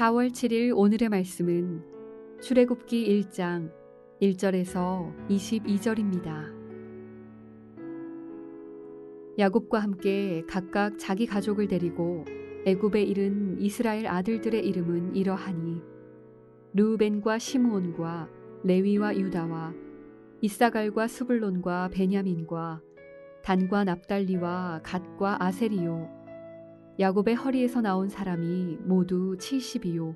4월 7일 오늘의 말씀은 출애굽기 1장 1절에서 22절입니다. 야곱과 함께 각각 자기 가족을 데리고 애굽에 이른 이스라엘 아들들의 이름은 이러하니 르우벤과 시므온과 레위와 유다와 이사갈과 스불론과 베냐민과 단과 납달리와 갓과 아세리요. 야곱의 허리에서 나온 사람이 모두 70이요.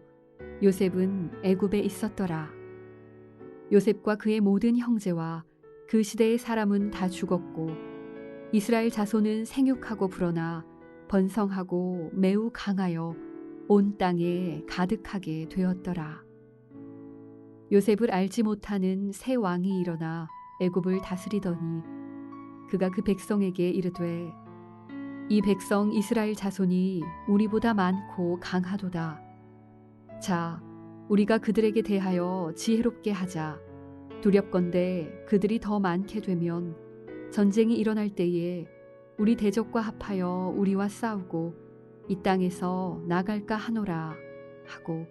요셉은 애굽에 있었더라. 요셉과 그의 모든 형제와 그 시대의 사람은 다 죽었고 이스라엘 자손은 생육하고 불어나 번성하고 매우 강하여 온 땅에 가득하게 되었더라. 요셉을 알지 못하는 새 왕이 일어나 애굽을 다스리더니 그가 그 백성에게 이르되 이 백성 이스라엘 자손이 우리보다 많고 강하도다. 자, 우리가 그들에게 대하여 지혜롭게 하자. 두렵건대 그들이 더 많게 되면 전쟁이 일어날 때에 우리 대적과 합하여 우리와 싸우고 이 땅에서 나갈까 하노라 하고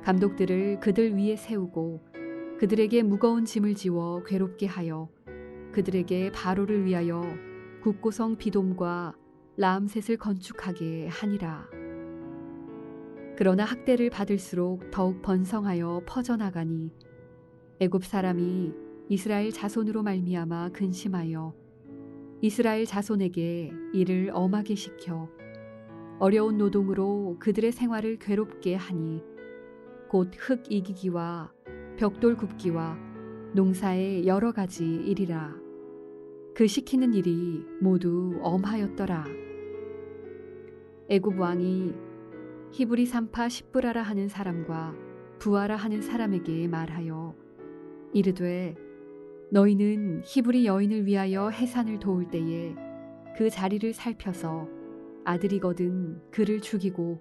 감독들을 그들 위에 세우고 그들에게 무거운 짐을 지워 괴롭게 하여 그들에게 바로를 위하여 국고성 비돔과 라암셋을 건축하게 하니라. 그러나 학대를 받을수록 더욱 번성하여 퍼져나가니 애굽 사람이 이스라엘 자손으로 말미암아 근심하여 이스라엘 자손에게 이를 엄하게 시켜 어려운 노동으로 그들의 생활을 괴롭게 하니 곧 흙 이기기와 벽돌 굽기와 농사의 여러 가지 일이라. 그 시키는 일이 모두 엄하였더라. 애굽 왕이 히브리 산파 십브라라 하는 사람과 부하라 하는 사람에게 말하여 이르되 너희는 히브리 여인을 위하여 해산을 도울 때에 그 자리를 살펴서 아들이거든 그를 죽이고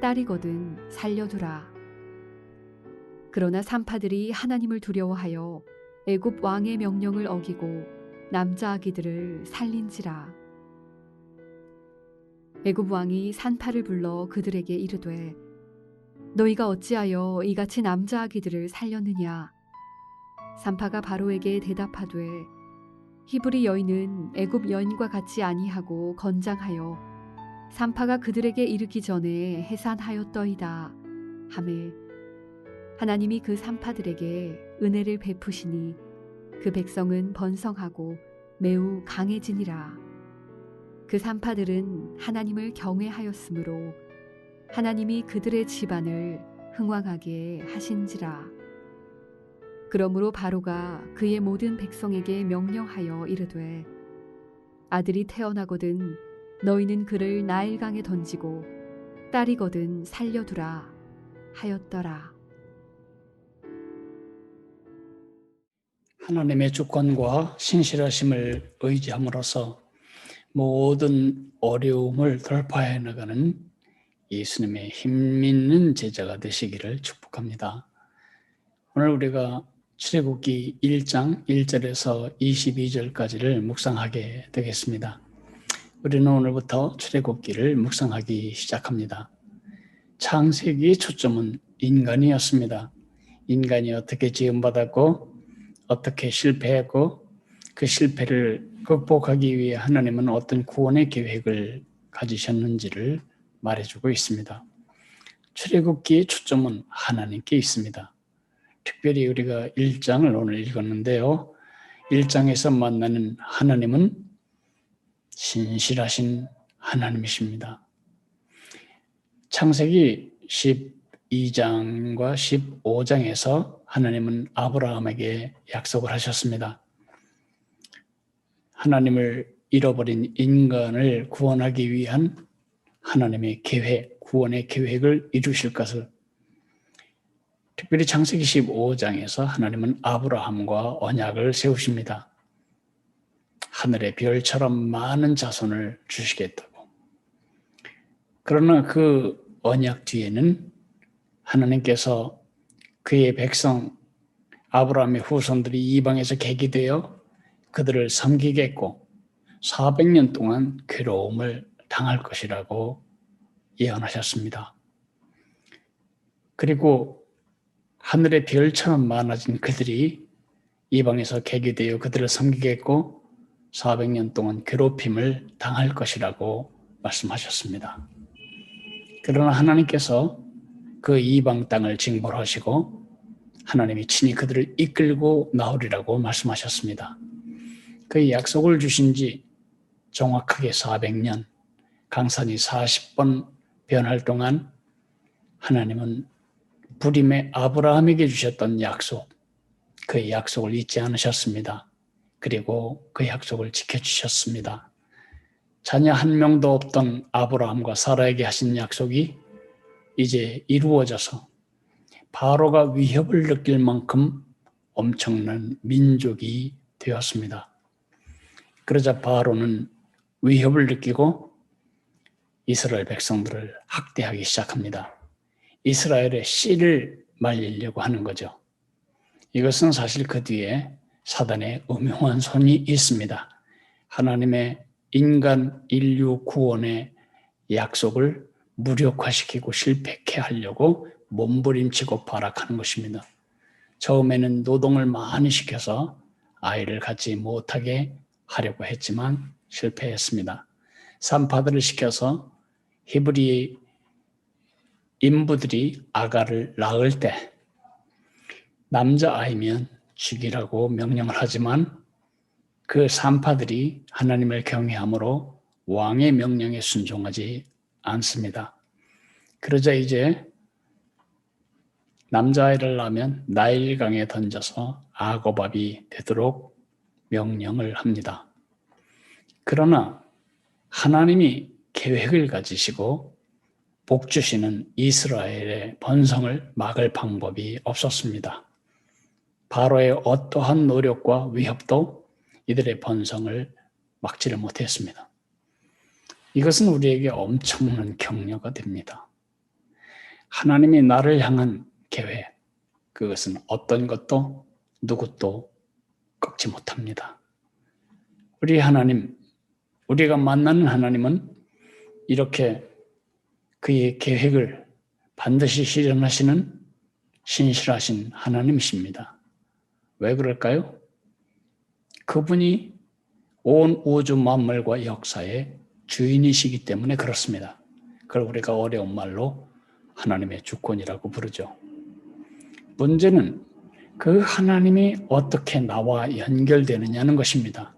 딸이거든 살려두라. 그러나 산파들이 하나님을 두려워하여 애굽 왕의 명령을 어기고 남자 아기들을 살린지라. 애굽 왕이 산파를 불러 그들에게 이르되 너희가 어찌하여 이같이 남자 아기들을 살렸느냐. 산파가 바로에게 대답하되 히브리 여인은 애굽 여인과 같지 아니하고 건장하여 산파가 그들에게 이르기 전에 해산하였더이다 하매 하나님이 그 산파들에게 은혜를 베푸시니 그 백성은 번성하고 매우 강해지니라. 그 산파들은 하나님을 경외하였으므로 하나님이 그들의 집안을 흥왕하게 하신지라. 그러므로 바로가 그의 모든 백성에게 명령하여 이르되 아들이 태어나거든 너희는 그를 나일강에 던지고 딸이거든 살려두라 하였더라. 하나님의 주권과 신실하심을 의지함으로써 모든 어려움을 돌파해 나가는 예수님의 힘있는 제자가 되시기를 축복합니다. 오늘 우리가 출애굽기 1장 1절에서 22절까지를 묵상하게 되겠습니다. 우리는 오늘부터 출애굽기를 묵상하기 시작합니다. 창세기의 초점은 인간이었습니다. 인간이 어떻게 지음받았고 어떻게 실패했고 그 실패를 극복하기 위해 하나님은 어떤 구원의 계획을 가지셨는지를 말해주고 있습니다. 출애굽기의 초점은 하나님께 있습니다. 특별히 우리가 1장을 오늘 읽었는데요. 1장에서 만나는 하나님은 신실하신 하나님이십니다. 창세기 12장과 15장에서 하나님은 아브라함에게 약속을 하셨습니다. 하나님을 잃어버린 인간을 구원하기 위한 하나님의 계획, 구원의 계획을 이루실 것을. 특별히 창세기 15장에서 하나님은 아브라함과 언약을 세우십니다. 하늘의 별처럼 많은 자손을 주시겠다고. 그러나 그 언약 뒤에는 하나님께서 그의 백성 아브라함의 후손들이 이방에서 계기되어 그들을 섬기겠고 400년 동안 괴로움을 당할 것이라고 예언하셨습니다. 그리고 하늘의 별처럼 많아진 그들이 이방에서 개교되어 그들을 섬기겠고 400년 동안 괴롭힘을 당할 것이라고 말씀하셨습니다. 그러나 하나님께서 그 이방 땅을 징벌하시고 하나님이 친히 그들을 이끌고 나오리라고 말씀하셨습니다. 그 약속을 주신 지 정확하게 400년, 강산이 40번 변할 동안 하나님은 불임의 아브라함에게 주셨던 약속, 그 약속을 잊지 않으셨습니다. 그리고 그 약속을 지켜주셨습니다. 자녀 한 명도 없던 아브라함과 사라에게 하신 약속이 이제 이루어져서 바로가 위협을 느낄 만큼 엄청난 민족이 되었습니다. 그러자 바로는 위협을 느끼고 이스라엘 백성들을 학대하기 시작합니다. 이스라엘의 씨를 말리려고 하는 거죠. 이것은 사실 그 뒤에 사단의 음흉한 손이 있습니다. 하나님의 인간 인류 구원의 약속을 무력화시키고 실패케 하려고 몸부림치고 발악하는 것입니다. 처음에는 노동을 많이 시켜서 아이를 갖지 못하게 하려고 했지만 실패했습니다. 산파들을 시켜서 히브리 인부들이 아가를 낳을 때 남자아이면 죽이라고 명령을 하지만 그 산파들이 하나님을 경외함으로 왕의 명령에 순종하지 않습니다. 그러자 이제 남자아이를 낳으면 나일강에 던져서 악어밥이 되도록 명령을 합니다. 그러나 하나님이 계획을 가지시고 복 주시는 이스라엘의 번성을 막을 방법이 없었습니다. 바로의 어떠한 노력과 위협도 이들의 번성을 막지를 못했습니다. 이것은 우리에게 엄청난 격려가 됩니다. 하나님이 나를 향한 계획, 그것은 어떤 것도 누구도 꺾지 못합니다. 우리 하나님, 우리가 만나는 하나님은 이렇게 그의 계획을 반드시 실현하시는 신실하신 하나님이십니다. 왜 그럴까요? 그분이 온 우주 만물과 역사의 주인이시기 때문에 그렇습니다. 그걸 우리가 어려운 말로 하나님의 주권이라고 부르죠. 문제는 그 하나님이 어떻게 나와 연결되느냐는 것입니다.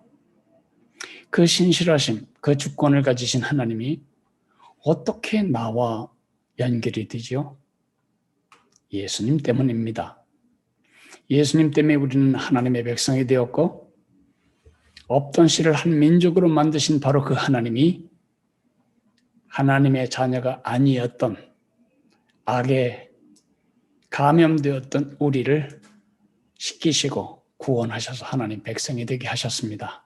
그 신실하심, 그 주권을 가지신 하나님이 어떻게 나와 연결이 되죠? 예수님 때문입니다. 예수님 때문에 우리는 하나님의 백성이 되었고 없던 씨를 한 민족으로 만드신 바로 그 하나님이 하나님의 자녀가 아니었던 악에 감염되었던 우리를 씻기시고 구원하셔서 하나님 백성이 되게 하셨습니다.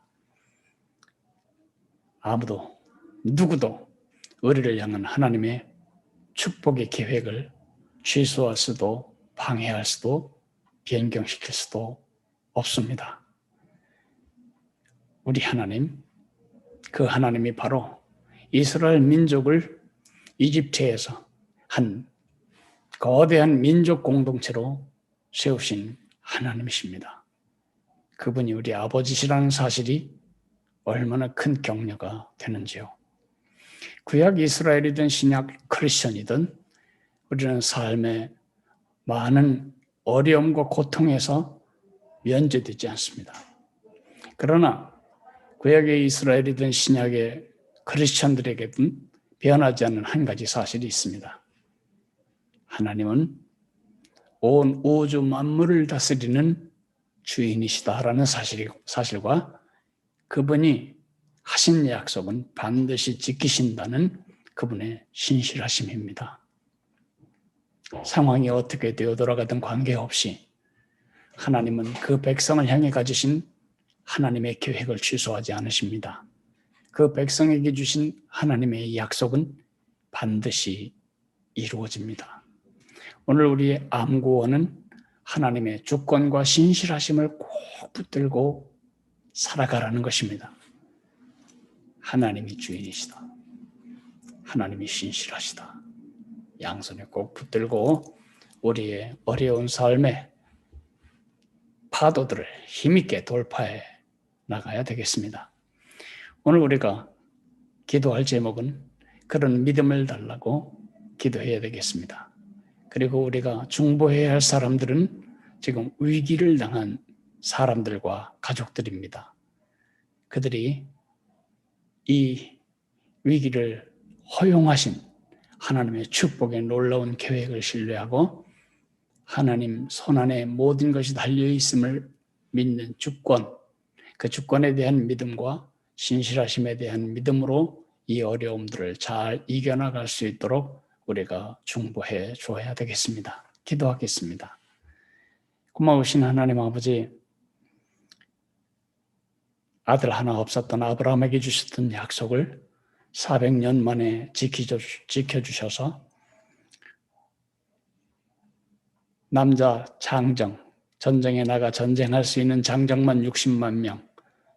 아무도 누구도 우리를 향한 하나님의 축복의 계획을 취소할 수도 방해할 수도 변경시킬 수도 없습니다. 우리 하나님, 그 하나님이 바로 이스라엘 민족을 이집트에서 한 거대한 민족 공동체로 세우신 하나님이십니다. 그분이 우리 아버지시라는 사실이 얼마나 큰 격려가 되는지요. 구약 이스라엘이든 신약 크리스천이든 우리는 삶에 많은 어려움과 고통에서 면제되지 않습니다. 그러나 구약의 이스라엘이든 신약의 크리스천들에게든 변하지 않는 한 가지 사실이 있습니다. 하나님은 온 우주 만물을 다스리는 주인이시다라는 사실과 그분이 하신 약속은 반드시 지키신다는 그분의 신실하심입니다. 상황이 어떻게 되어 돌아가든 관계없이 하나님은 그 백성을 향해 가지신 하나님의 계획을 취소하지 않으십니다. 그 백성에게 주신 하나님의 약속은 반드시 이루어집니다. 오늘 우리의 암구원은 하나님의 주권과 신실하심을 꼭 붙들고 살아가라는 것입니다. 하나님이 주인이시다. 하나님이 신실하시다. 양손에 꼭 붙들고 우리의 어려운 삶의 파도들을 힘있게 돌파해 나가야 되겠습니다. 오늘 우리가 기도할 제목은 그런 믿음을 달라고 기도해야 되겠습니다. 그리고 우리가 중보해야 할 사람들은 지금 위기를 당한 사람들과 가족들입니다. 그들이 이 위기를 허용하신 하나님의 축복의 놀라운 계획을 신뢰하고 하나님 손안에 모든 것이 달려있음을 믿는 주권, 그 주권에 대한 믿음과 신실하심에 대한 믿음으로 이 어려움들을 잘 이겨나갈 수 있도록 우리가 중보해 줘야 되겠습니다. 기도하겠습니다. 고마우신 하나님 아버지, 아들 하나 없었던 아브라함에게 주셨던 약속을 400년 만에 지켜주셔서 남자 장정, 전쟁에 나가 전쟁할 수 있는 장정만 60만 명,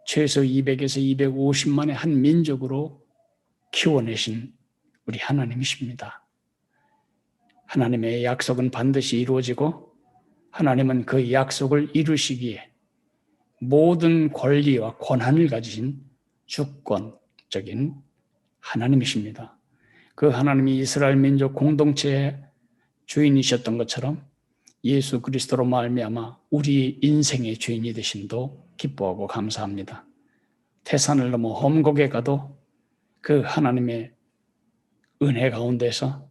최소 200에서 250만의 한 민족으로 키워내신 우리 하나님이십니다. 하나님의 약속은 반드시 이루어지고 하나님은 그 약속을 이루시기에 모든 권리와 권한을 가지신 주권적인 하나님이십니다. 그 하나님이 이스라엘 민족 공동체의 주인이셨던 것처럼 예수 그리스도로 말미암아 우리 인생의 주인이 되심도 기뻐하고 감사합니다. 태산을 넘어 험곡에 가도 그 하나님의 은혜 가운데서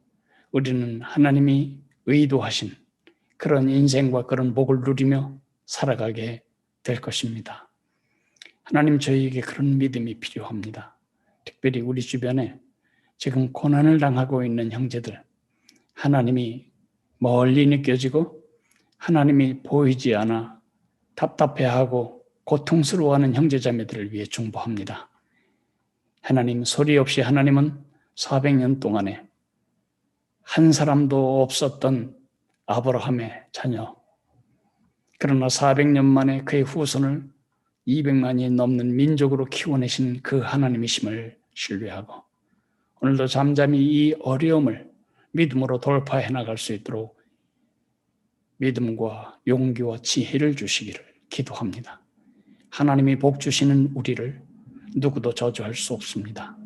우리는 하나님이 의도하신 그런 인생과 그런 복을 누리며 살아가게 될 것입니다. 하나님, 저희에게 그런 믿음이 필요합니다. 특별히 우리 주변에 지금 고난을 당하고 있는 형제들, 하나님이 멀리 느껴지고 하나님이 보이지 않아 답답해하고 고통스러워하는 형제자매들을 위해 중보합니다. 하나님, 소리 없이 하나님은 400년 동안에 한 사람도 없었던 아브라함의 자녀, 그러나 400년 만에 그의 후손을 200만이 넘는 민족으로 키워내신 그 하나님이심을 신뢰하고 오늘도 잠잠히 이 어려움을 믿음으로 돌파해 나갈 수 있도록 믿음과 용기와 지혜를 주시기를 기도합니다. 하나님이 복 주시는 우리를 누구도 저주할 수 없습니다.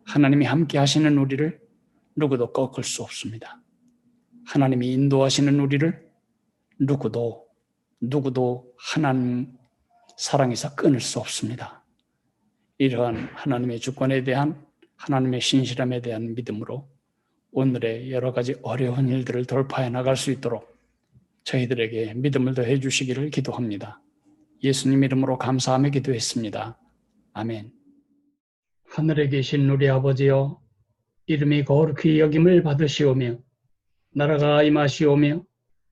하나님이 함께 하시는 우리를 누구도 꺾을 수 없습니다. 하나님이 인도하시는 우리를 누구도 하나님 사랑에서 끊을 수 없습니다. 이러한 하나님의 주권에 대한 하나님의 신실함에 대한 믿음으로 오늘의 여러 가지 어려운 일들을 돌파해 나갈 수 있도록 저희들에게 믿음을 더해 주시기를 기도합니다. 예수님 이름으로 감사하며 기도했습니다. 아멘. 하늘에 계신 우리 아버지여, 이름이 거룩히 여김을 받으시오며 나라가 임하시오며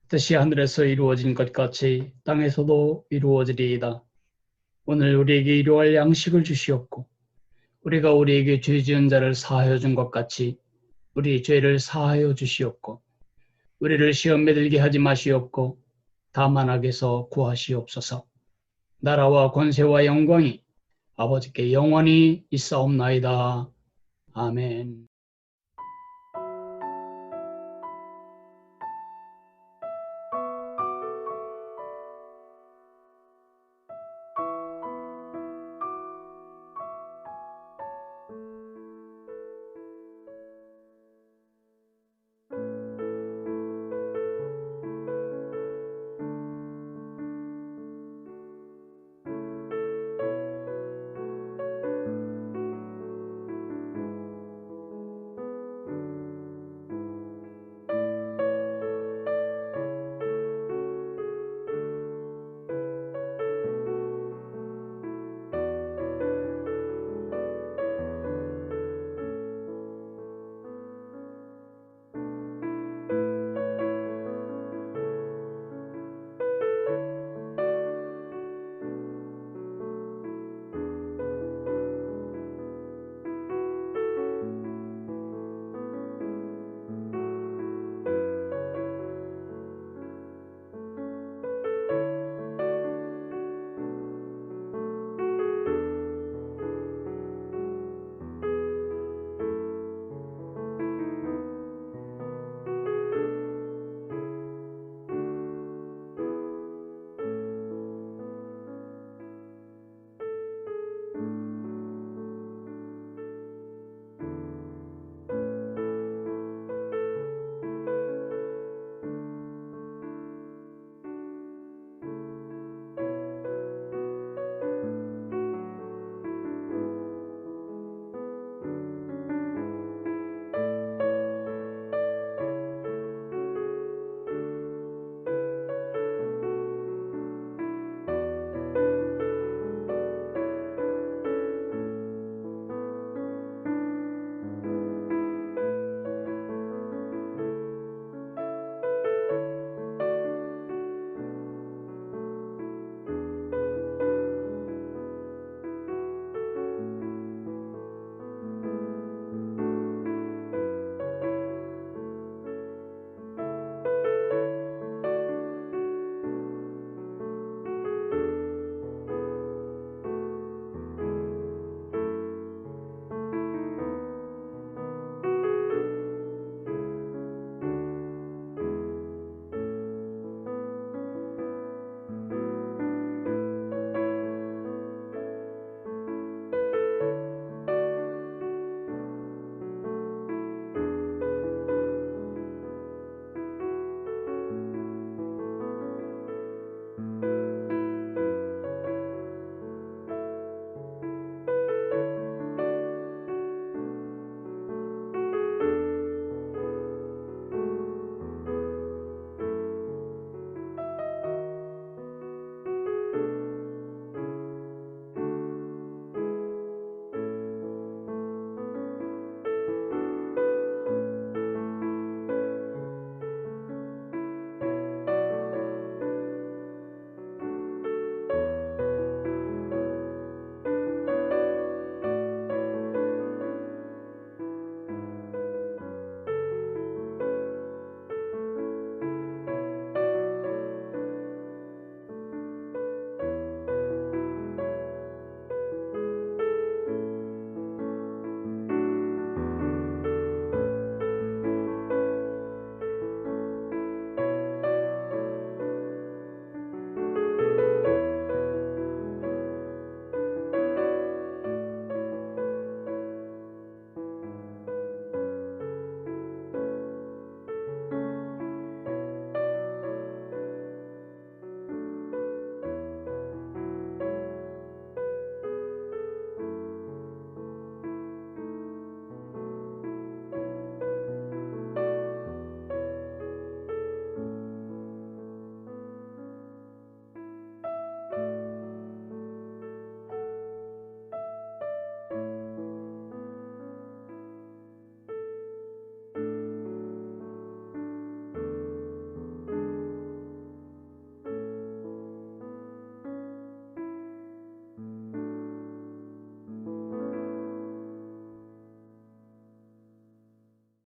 뜻이 하늘에서 이루어진 것 같이 땅에서도 이루어지리이다. 오늘 우리에게 일용할 양식을 주시옵고 우리가 우리에게 죄 지은 자를 사하여 준 것 같이 우리 죄를 사하여 주시옵고 우리를 시험에 들게 하지 마시옵고 다만 악에서 구하시옵소서. 나라와 권세와 영광이 아버지께 영원히 있사옵나이다. 아멘.